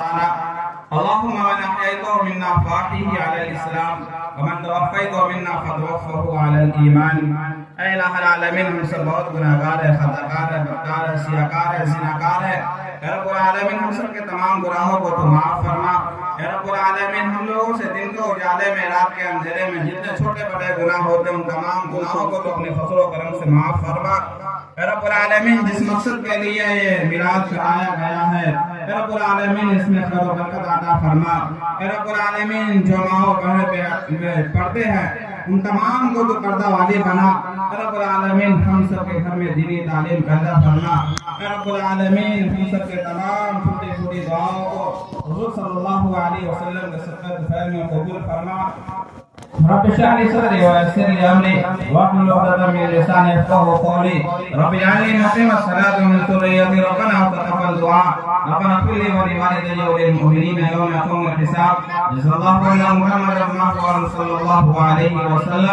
اللهم من أحييته منا فأحيه على الإسلام ومن توفيته منا فتوفه على الإيمان. اے الہ العالمین، ہم سب بہت گناہگار ہے، خطاکار ہے، بدکار ہے، سیاکار ہے، زناکار ہے۔ اے رب العالمین، ہم سب کے تمام گناہوں کو تو معاف فرما۔ اے رب العالمین، ہم لوگوں سے دن کے اجالے میں، رات کے اندھیرے میں جتنے چھوٹے بڑے گناہ ہوتے ہیں ان تمام گناہوں کو تو اپنے فضل و کرم سے معاف فرما۔ اے رب العالمین، جس مقصد کے لیے یہ میلاد کرایا گیا ہے، اے رب العالمین اس میں خیر و برکت عطا فرما۔ اے رب العالمین، جو ماں و بہن پہ پڑھتے ہیں ان تمام کو تو پردہ والی بنا۔ اے رب العالمین، ہم سب کے گھر میں دینی تعلیم پیدا فرما۔ اے رب العالمین، ہم سب کے تمام چھوٹی چھوٹی دعاؤں کو حضور صلی اللہ علیہ وسلم کے صدقہ خیر میں قبول فرما۔ رب اشرح لي صدري ويسر لي امري واحلل عقدة من لساني يفقهوا قولي رب اجعلني مقيم الصلاة ومن ذريتي ربنا وتقبل دعاء ربنا اغفر لي ولوالدي وللمؤمنين يوم يقوم الحساب. جزا الله عنا محمد صلى الله عليه وسلم.